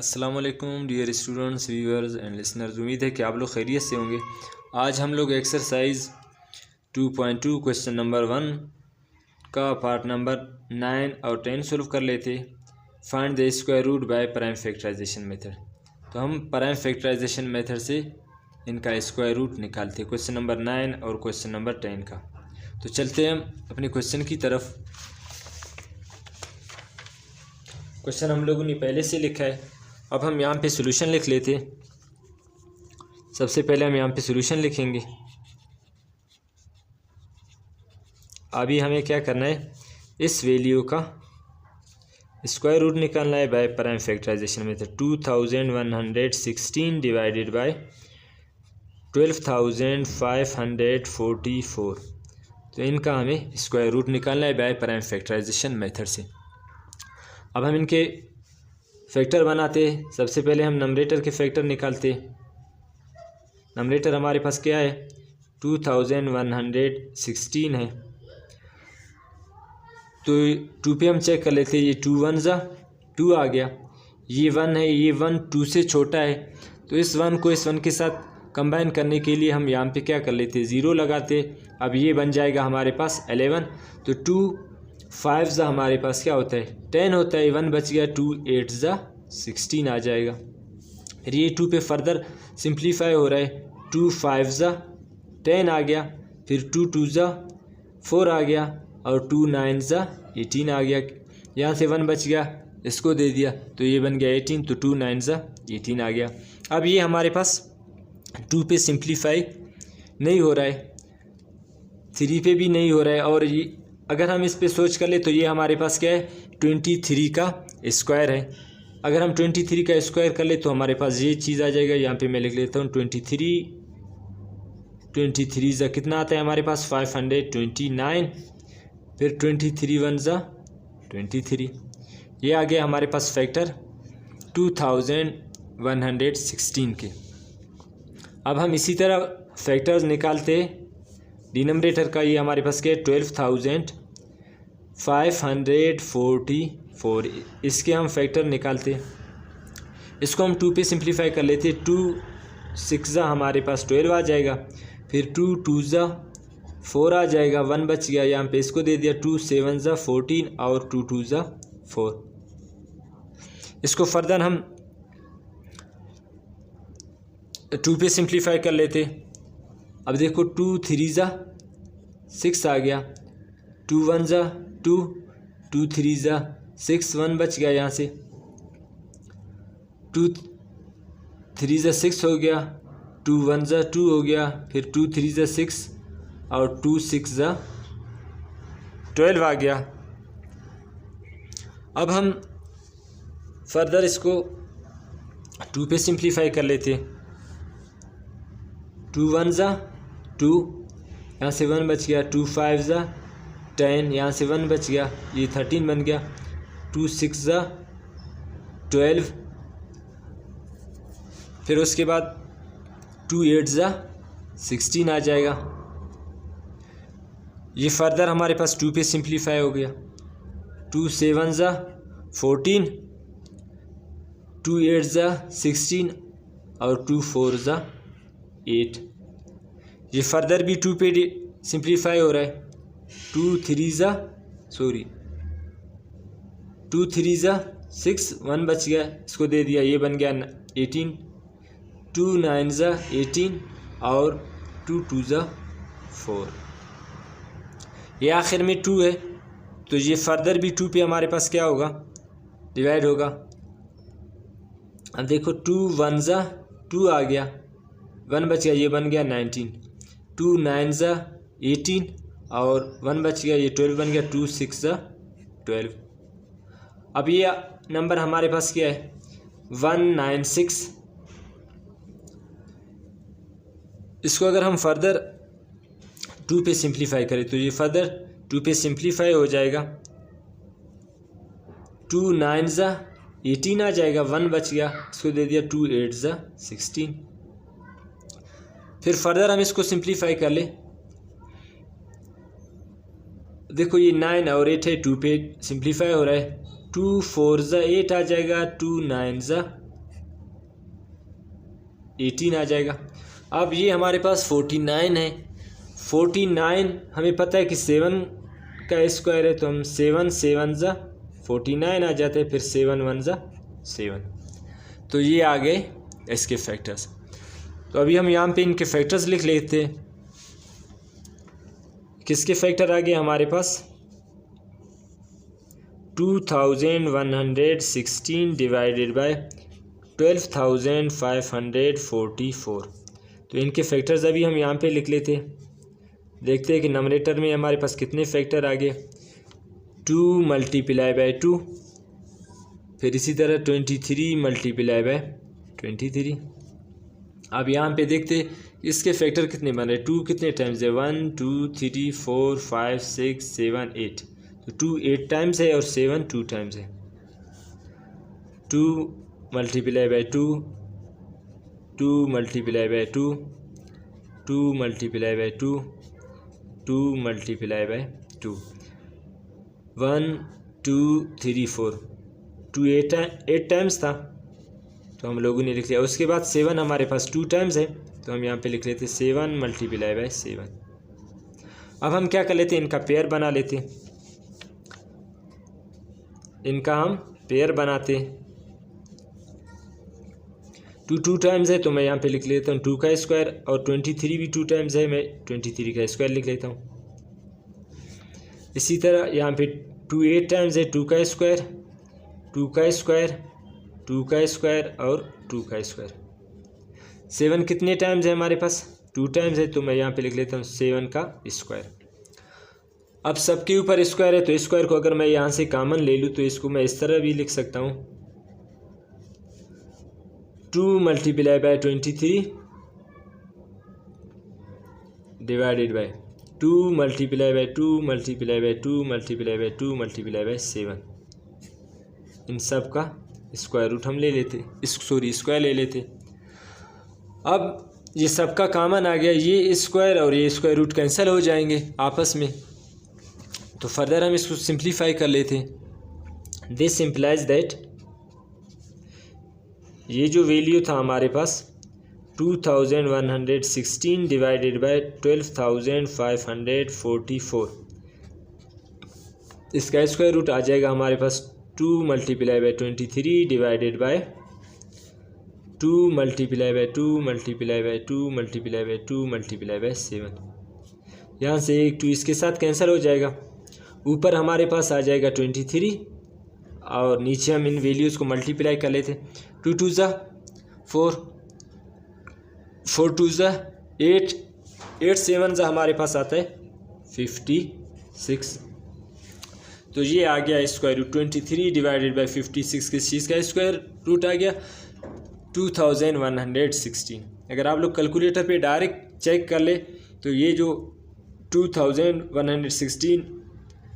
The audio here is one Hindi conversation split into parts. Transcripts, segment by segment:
अस्सलाम वालेकुम dear students, viewers and listeners. उम्मीद है कि आप लोग खैरियत से होंगे। आज हम लोग एक्सरसाइज 2.2 क्वेश्चन नंबर 1 का पार्ट नंबर 9 और 10 सोल्व कर लेते। Find the square root by prime factorisation method. तो हम प्राइम फैक्टराइजेशन मेथड से इनका स्क्वायर रूट निकालते, क्वेश्चन नंबर 9 और क्वेश्चन नंबर 10 का। तो चलते हैं हम अपने क्वेश्चन की तरफ। क्वेश्चन हम लोगों ने पहले से लिखा है, अब हम यहाँ पे सॉल्यूशन लिख लेते। सबसे पहले हम यहाँ पे सॉल्यूशन लिखेंगे। अभी हमें क्या करना है, इस वैल्यू का स्क्वायर रूट निकालना है by prime factorisation method. 2116 divided by 12,544। तो इनका हमें स्क्वायर रूट निकालना है बाय प्राइम फैक्टराइजेशन मेथड से। अब हम इनके फैक्टर बनाते। सबसे पहले हम नंबरेटर के फैक्टर निकालते। नंबरेटर हमारे पास क्या है, 2116 है। तो 2 पे हम चेक कर लेते। ये 2 1 ज़ा 2 आ गया, ये 1 है, ये 1 2 से छोटा है। तो इस 1 को इस 1 के साथ कंबाइन करने के लिए हम यहाँ पे क्या कर लेते, 0 लगाते। अब ये बन जाएगा हमारे पास 11। तो 2 5 ज़ा हमारे पास क्या होता है, 10 होता है। 1 बच गया, 2 8 ज़ा 16 आ जाएगा। फिर ये 2 पे फर्दर सिंप्लीफाई हो रहा है। 2 5 ज़ा 10 आ गया, फिर 2 2 ज़ा 4 आ गया, और 2 9 ज़ा 18 आ गया। यहाँ से 1 बच गया, इसको दे दिया, तो ये बन गया 18। तो 2 9 ज़ा 18 आ गया। अब ये हमारे पास 2 पे सिंप्लीफाई नहीं हो रहा है, 3 पे भी नहीं हो रहा है, और ये अगर हम इस पे सोच कर ले तो ये हमारे पास क्या है, 23 का स्क्वायर है। अगर हम 23 का स्क्वायर कर ले तो हमारे पास ये चीज़ आ जाएगा। यहाँ पे मैं लिख लेता हूँ 23 ज़ा कितना आता है हमारे पास, 529। फिर 23 1 ज़ा 23। ये आ गया हमारे पास फैक्टर 2116 के। अब हम इसी तरह फैक्टर्स निकालते। डिनोमिनेटर का ये हमारे पास क्या है, 12,544। इसके हम फैक्टर निकालते। इसको हम 2 पे सिंप्लीफाई कर लेते। 2 6 ज़ा हमारे पास 12 आ जाएगा, फिर 2 2 ज़ा 4 आ जाएगा, 1 बच गया, यहाँ पे इसको दे दिया। 2 7 ज़ा 14 और 2 2 ज़ा 4। इसको फर्दर हम 2 पे सिंप्लीफाई कर लेते। अब देखो 2 3 ज़ा 6 आ गया, 2 1 ज़ा 2, 2 3 ज़ा 6, 1 बच गया, यहाँ से 2 3 ज़ा 6 हो गया, 2 1 ज़ा 2 हो गया, फिर 2 3 ज़ा 6 और 2 6 ज़ा 12 आ गया। अब हम फर्दर इसको 2 पे सिंप्लीफाई कर लेते। 2 1 ज़ा 2, यहाँ से 1 बच गया, 2 5 ज़ा 10, यहाँ से 1 बच गया, ये 13 बन गया। 2 6 ज़ा 12, फिर उसके बाद 2 8 ज़ा 16 आ जाएगा। ये फर्दर हमारे पास 2 पे सिंप्लीफाई हो गया। 2 7 ज़ा 14, 2 8 ज़ा 16 और 2 4 ज़ा 8। ये फर्दर भी 2 पे सिंप्लीफाई हो रहा है। 2 3 ज़ा 6, 1 बच गया, इसको दे दिया, ये बन गया 18। 2 9 ज़ा 18 और 2 2 ज़ा 4। ये आखिर में 2 है, तो ये फर्दर भी 2 पे हमारे पास क्या होगा, डिवाइड होगा। अब देखो 2 1 ज़ा 2 आ गया, 1 बच गया, ये बन गया 19। 2 9 ज़ा 18 और 1 बच गया, ये 12 बन गया। 2 6 ज़ा 12। अब ये नंबर हमारे पास क्या है, 196। इसको अगर हम फर्दर 2 पे सिंप्लीफाई करें तो ये फर्दर 2 पे सिंप्लीफाई हो जाएगा। 2 9 ज़ा 18 आ जाएगा, 1 बच गया, इसको दे दिया। 2 8 ज़ा 16। फिर फर्दर हम इसको सिंप्लीफाई कर ले। देखो ये 9 और 8 है, 2 पे सिंप्लीफाई हो रहा है। 2 4 ज़ा 8 आ जाएगा, 2 9 ज़ा 18 आ जाएगा। अब ये हमारे पास 49 है। 49 हमें पता है कि 7 का स्क्वायर है, तो हम 7 7 ज़ा 49 आ जाते हैं, फिर 7 1 ज़ा 7। तो ये आ गए इसके फैक्टर्स। तो अभी हम यहाँ पे इनके फैक्टर्स लिख लेते हैं। किसके फैक्टर आ गए हमारे पास? 2116 डिवाइडेड बाय 12,544। तो इनके फैक्टर्स अभी हम यहाँ पे लिख लेते हैं। देखते हैं कि नंबरेटर में हमारे पास कितने फैक्टर आ गए। 2 मल्टीप्लाई बाय 2, फिर इसी तरह 23 मल्टीप्लाई बाय 23। अब यहाँ पे देखते इसके फैक्टर कितने बन रहे। 2 कितने टाइम्स है? 1 2 3 4 5 6 7 8। तो 2 8 टाइम्स है और 7 2 टाइम्स है। 2 multiply by 2, 2 multiply by 2, 2 multiply by 2, 2 multiply by 2, 1 2 3 4। 2 8 times था, तो हम लोगों ने लिख लिया। उसके बाद 7 हमारे पास 2 टाइम्स है, तो हम यहाँ पे लिख लेते 7 मल्टीप्लाई बाय 7। अब हम क्या कर लेते हैं, इनका पेयर बना लेते हैं। इनका हम पेयर बनाते हैं। 2 2 टाइम्स है, तो मैं यहाँ पे लिख लेता हूँ 2 का स्क्वायर, और 23 भी 2 टाइम्स है, मैं 23 का स्क्वायर लिख लेता हूँ। इसी तरह यहाँ पे 2 8 टाइम्स है, 2 का स्क्वायर, 2 का स्क्वायर, 2 का स्क्वायर और 2 का स्क्वायर। 7 कितने टाइम्स है हमारे पास? 2 टाइम्स है, तो मैं यहाँ पे लिख लेता हूँ 7 का स्क्वायर। अब सबके ऊपर स्क्वायर है, तो स्क्वायर को अगर मैं यहाँ से कॉमन ले लूँ तो इसको मैं इस तरह भी लिख सकता हूँ। 2 multiply by 23 divided by 2 multiply by 2 multiply by 2 multiply by 2 multiply by 7। इन सब का स्क्वायर रूट हम ले लेते, स्क्वायर ले लेते। अब ये सबका कॉमन आ गया, ये स्क्वायर और ये स्क्वायर रूट कैंसिल हो जाएंगे आपस में। तो फर्दर हम इसको सिंप्लीफाई कर लेते हैं। दिस इम्प्लाइज दैट ये जो वैल्यू था हमारे पास 2116 डिवाइडेड बाय 12,544, इसका स्क्वायर रूट आ जाएगा हमारे पास 2 multiply by 23 divided by 2 multiply by 2 multiply by 2 multiply by 2 multiply by 7। यहाँ से एक 2 इसके साथ कैंसिल हो जाएगा। ऊपर हमारे पास आ जाएगा 23 और नीचे हम इन वैल्यूज़ को मल्टीप्लाई कर लेते। 2 2 ज़ा 4, 4 2 ज़ा 8, 8 7 ज़ा हमारे पास आता है 56। तो ये आ गया स्क्वायर रूट 23 डिवाइडेड बाय 56। किस चीज़ का स्क्वायर रूट आ गया? 2116। अगर आप लोग कैलकुलेटर पे डायरेक्ट चेक कर ले तो ये जो 2116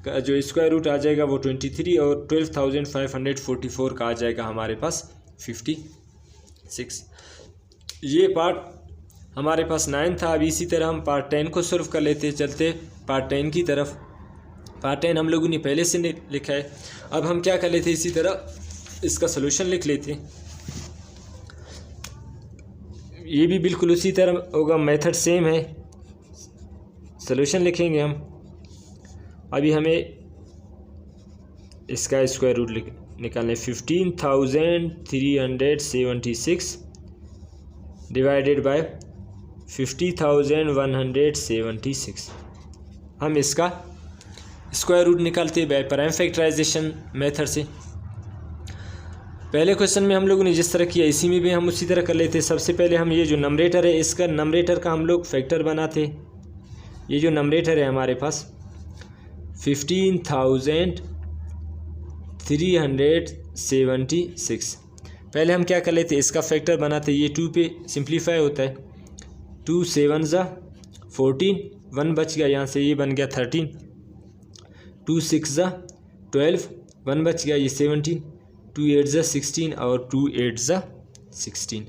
का जो स्क्वायर रूट आ जाएगा वो 23 और 12,544 का आ जाएगा हमारे पास 56। ये पार्ट हमारे पास 9 था। अब इसी तरह हम पार्ट 10 को सॉल्व कर लेते, चलते पार्ट 10 की तरफ। पार्ट 10 हम लोगों ने पहले से लिखा है। अब हम क्या कर लेते, इसी तरह इसका सलूशन लिख लेते। ये भी बिल्कुल उसी तरह होगा, मेथड सेम है। सलूशन लिखेंगे हम। अभी हमें इसका स्क्वायर रूट निकालना है। 15,376 डिवाइडेड बाय 50,176। हम इसका स्क्वायर रूट निकालते हैं बाय प्राइम फैक्टराइजेशन मेथड से। पहले क्वेश्चन में हम लोगों ने जिस तरह किया इसी में भी हम उसी तरह कर लेते। सबसे पहले हम ये जो नंबरेटर है इसका नंबरेटर का हम लोग फैक्टर बनाते। ये जो नंबरेटर है हमारे पास 15,376। पहले हम क्या कर लेते, इसका फैक्टर बनाते। ये 2 पे सिंप्लीफाई होता है। 2 7 ज़ा 14, 1 बच गया, यहाँ से ये बन गया 13। 2 6 ज़ा 12, 1 बच गया, ये 17। 2 8 ज़ा 16 और 2 8 ज़ा 16।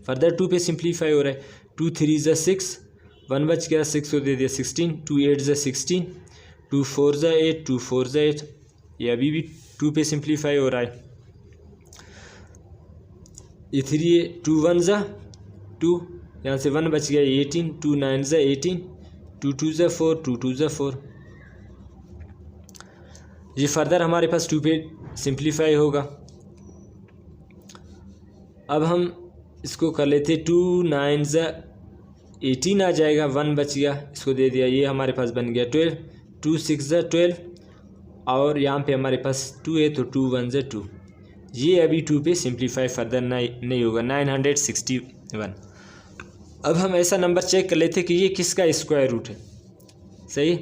फर्दर 2 पे सिंप्लीफाई हो रहा है। 2 3 ज़ा 6, 1 बच गया, 6 को दे दिया 16। 2 8 ज़ा 16, 2 4 ज़ा 8, 2 4 ज़ा 8। ये अभी भी 2 पे सिंप्लीफाई हो रहा है। ये 3 है, 2 1 ज़ा 2, यहाँ से 1 बच गया 18, 2 9 ज़ा 18, 2 2 ज़ा 4, 2 2 ज़ा 4। ये फर्दर हमारे पास 2 पे सिंप्लीफाई होगा। अब हम इसको कर लेते 2 9 ज़ा 18 आ जाएगा, 1 बच गया, इसको दे दिया, ये हमारे पास बन गया 12, 2 6 ज़ा 12 और यहाँ पे हमारे पास 2 है तो 2 1 ज़ा 2। ये अभी 2 पे सिंप्लीफाई फर्दर नहीं होगा, 961। अब हम ऐसा नंबर चेक कर लेते कि ये किसका स्क्वायर रूट है। सही,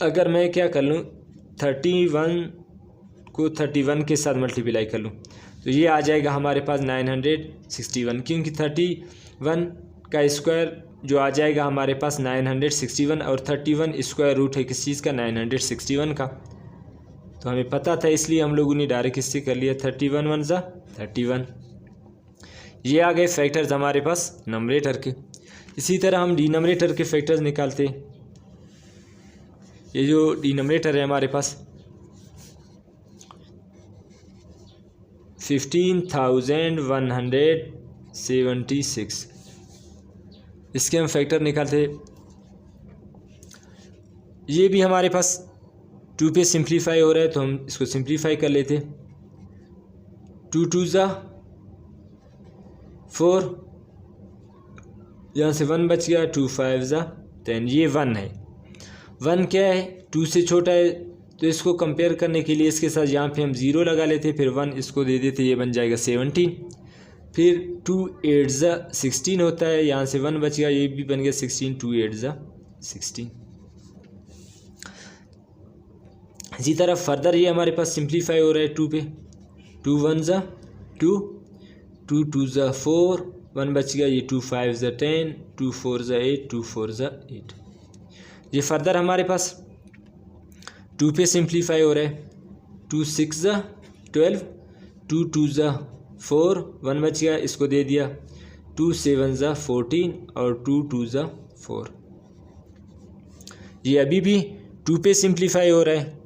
अगर मैं क्या कर लूँ 31 को 31 के साथ मल्टीप्लाई कर लूँ तो ये आ जाएगा हमारे पास 961, क्योंकि 31 का स्क्वायर जो आ जाएगा हमारे पास 961 और 31 स्क्वायर रूट है किस चीज़ का, 961 का। तो हमें पता था इसलिए हम लोगों ने डायरेक्ट इससे कर लिया 31 1 ज़ा 31। ये आ गए फैक्टर्स हमारे पास नंबरेटर के। इसी तरह हम डिनोमिनेटर के फैक्टर्स निकालते हैं। ये जो डिनोमिनेटर है हमारे पास 15,176, इसके हम फैक्टर निकालते हैं। ये भी हमारे पास 2 पे सिंप्लीफाई हो रहा है तो हम इसको सिंप्लीफाई कर लेते। 2 2 ज़ा 4, यहाँ से 1 बच गया, 2 5 ज़ा 10। ये 1 है, 1 क्या है 2 से छोटा है तो इसको कंपेयर करने के लिए इसके साथ यहाँ पे हम 0 लगा लेते, फिर 1 इसको दे देते, ये बन जाएगा 17। फिर 2 8 ज़ा 16 होता है, यहाँ से 1 बच गया, ये भी बन गया 16, 2 8 ज़ा 16। इसी तरह फर्दर ये हमारे पास सिंप्लीफाई हो रहा है 2 पे। 2 1 ज़ा 2, 2 2 ज़ा 4, 1 बच गया, ये 2 5 ज़ा 10, 2 4 ज़ा 8, 2 4 ज़ा 8। ये फर्दर हमारे पास 2 पे सिंप्लीफाई हो रहा है। 2 6 ज़ा 12, 2 2 ज़ा 4, 1 बच गया, इसको दे दिया, 2 7 ज़ा 14 और 2 2 ज़ा 4। ये अभी भी 2 पे सिंप्लीफाई हो रहा है।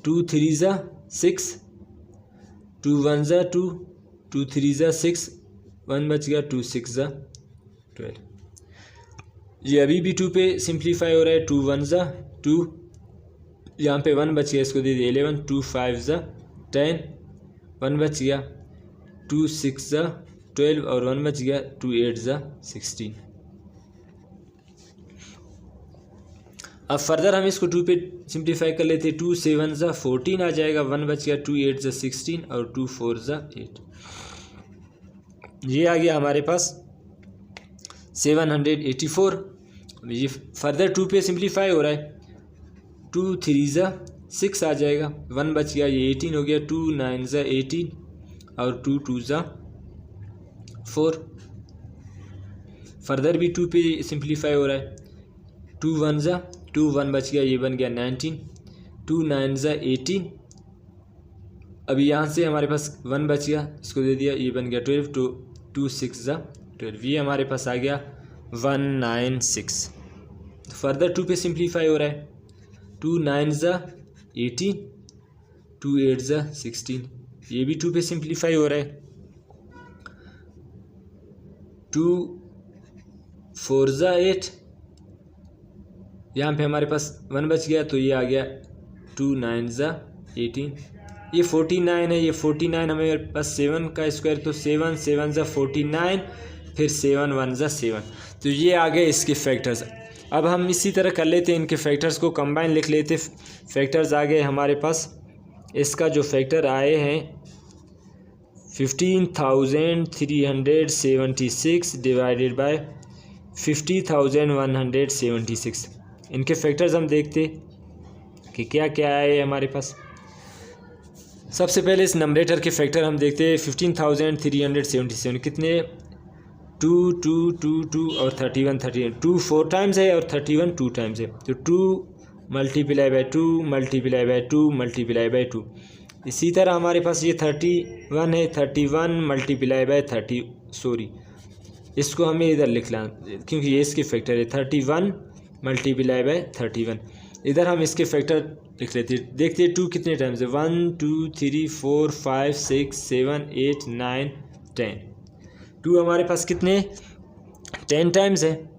2 3 ज़ा 6, 2 1 ज़ा 2, 2 3 ज़ा 6, 1 बच गया, 2 6 ज़ा 12। ये अभी भी 2 पे सिंप्लीफाई हो रहा है। 2 1 ज़ा 2, यहाँ पे 1 बच गया, इसको दे दिया 11, 2 5 ज़ा 10, 1 बच गया, 2 6 ज़ा 12 और 1 बच गया, 2 8 ज़ा 16। अब फर्दर हम इसको 2 पे सिंप्लीफाई कर लेते। 2 7 ज़ा 14 आ जाएगा, 1 बच गया, 2 8 ज़ा 16 और 2 4 ज़ा 8। ये आ गया हमारे पास 784। ये फर्दर 2 पे सिंप्लीफाई हो रहा है। 2 3 ज़ा 6 आ जाएगा, 1 बच गया, ये 18 हो गया, 2 9 ज़ा 18 और 2 2 ज़ा 4। फर्दर भी 2 पे सिंप्लीफाई हो रहा है। 2 1 ज़ा 2, 1 बच गया, ये बन गया 19, 2 9 ज़ा 18। अभी यहाँ से हमारे पास 1 बच गया, इसको दे दिया, ये बन गया 12, 2 6 ज़ा 12। ये हमारे पास आ गया 196। फर्दर 2 पे सिंप्लीफाई हो रहा है। 2 9 ज़ा 18, 2 8 ज़ा 16। ये भी 2 पे सिंप्लीफाई हो रहा है। 2 4 ज़ा 8, यहाँ पे हमारे पास 1 बच गया तो ये आ गया 2 9 ज़ा 18। ये 49 है, ये 49 हमें पास 7 का स्क्वायर तो 7 7 ज़ा 49, फिर 7 1 ज़ा 7। तो ये आ गए इसके फैक्टर्स। अब हम इसी तरह कर लेते हैं, इनके फैक्टर्स को कंबाइन लिख लेते। फैक्टर्स आ गए हमारे पास। इसका जो फैक्टर आए हैं 15,376 डिवाइडेड बाय 50,176। इनके फैक्टर्स हम देखते कि क्या क्या आए हमारे पास। सबसे पहले इस नंबरेटर के फैक्टर हम देखते हैं। 15,377 कितने, 2 2 2 2 और 31 31। 2 4 टाइम्स है और 31 2 टाइम्स है, तो 2 multiply by 2 multiply by 2 multiply by 2। इसी तरह हमारे पास ये 31 है, 31 मल्टीप्लाई बाय 30, सॉरी इसको हमें इधर लिखना क्योंकि ये इसके फैक्टर है। 31 मल्टीप्लाई बाय 31, इधर हम इसके फैक्टर लिख लेते हैं। देखते हैं 2 कितने टाइम्स है, 1 2 3 4 5 6 7 8 9 10। 2 हमारे पास कितने 10 टाइम्स है,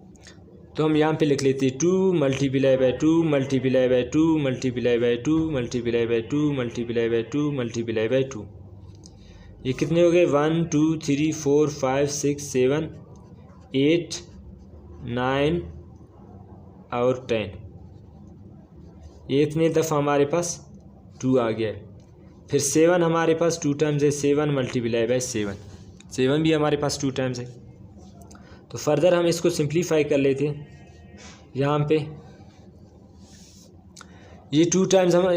तो हम यहाँ पे लिख लेते हैं 2 multiply by 2 multiply by 2 multiply by 2 multiply by 2 multiply by 2 multiply by 2। ये कितने हो गए 1 2 3 4 5 6 7 8 9 और 10। ये इतने दफ़ा हमारे पास 2 आ गया है। फिर 7 हमारे पास 2 टाइम्स है, 7 मल्टीप्लाई बाय 7, 7 भी हमारे पास 2 टाइम्स है। तो फर्दर हम इसको सिंप्लीफाई कर लेते हैं। यहाँ पे ये 2 टाइम्स हम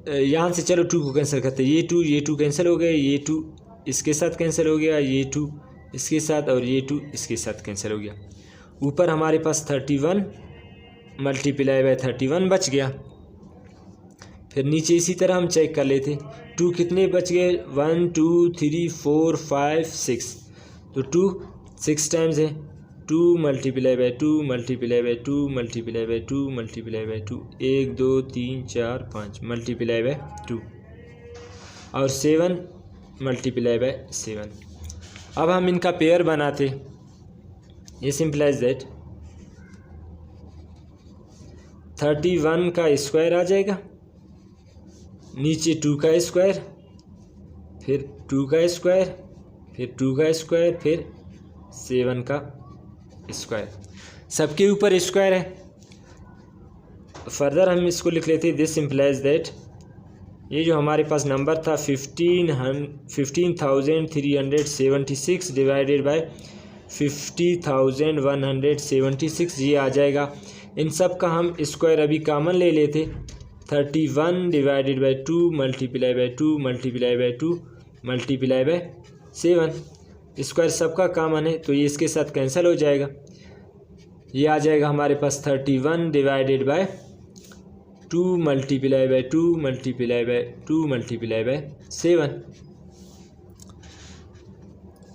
यहाँ से चलो 2 को कैंसिल करते हैं, ये 2 कैंसिल हो गए, ये 2 इसके साथ कैंसिल हो गया, ये 2 इसके साथ और ये 2 इसके साथ कैंसिल हो गया। ऊपर हमारे पास 31 मल्टीप्लाई बाय 31 बच गया। फिर नीचे इसी तरह हम चेक कर लेते, 2 कितने बच गए 1 2 3 4 5 6, तो 2 6 टाइम्स है, 2 multiply by 2 multiply by 2 multiply by 2 multiply by 2, 1 2 3 4 5 multiply by 2 और 7 मल्टीप्लाई बाय 7। अब हम इनका पेयर बनाते, ये सिंपल एज दैट 31 का स्क्वायर आ जाएगा, नीचे 2 का स्क्वायर, फिर 2 का स्क्वायर, फिर 2 का स्क्वायर, फिर 7 का स्क्वायर, सबके ऊपर स्क्वायर है। फर्दर हम इसको लिख लेते हैं, दिस इम्प्लाइज दैट ये जो हमारे पास नंबर था 15,376 डिवाइडेड बाय 50,176, ये आ जाएगा। इन सब का हम स्क्वायर अभी कॉमन ले लेते, 31 divided by 2 multiply by 2 multiply by 2 multiply by 7, square सबका कॉमन है तो ये इसके साथ कैंसिल हो जाएगा। ये आ जाएगा हमारे पास 31 divided by 2 multiply by 2 multiply by 2 multiply by 7।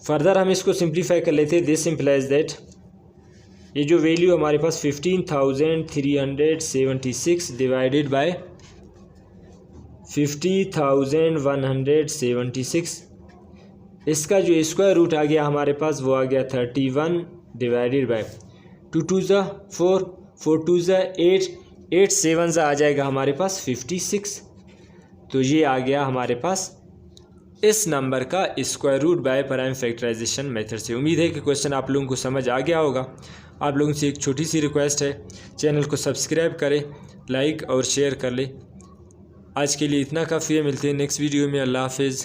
Further हम इसको सिंप्लीफाई कर लेते हैं, दिस इम्प्लाइज दैट ये जो वैल्यू हमारे पास 15,376 डिवाइडेड बाय 50,176, इसका जो स्क्वायर रूट आ गया हमारे पास वो आ गया 31 डिवाइडेड बाय 2 2 ज़ा 4 4 2 ज़ा 8 8 7 ज़ा आ जाएगा हमारे पास 56। तो ये आ गया हमारे पास इस नंबर का square root by prime factorisation method से। उम्मीद है कि क्वेश्चन आप लोगों को समझ आ गया होगा। आप लोगों से एक छोटी सी रिक्वेस्ट है, चैनल को सब्सक्राइब करें, लाइक और शेयर कर लें। आज के लिए इतना काफ़ी है, मिलते हैं नेक्स्ट वीडियो में। अल्लाह हाफिज़।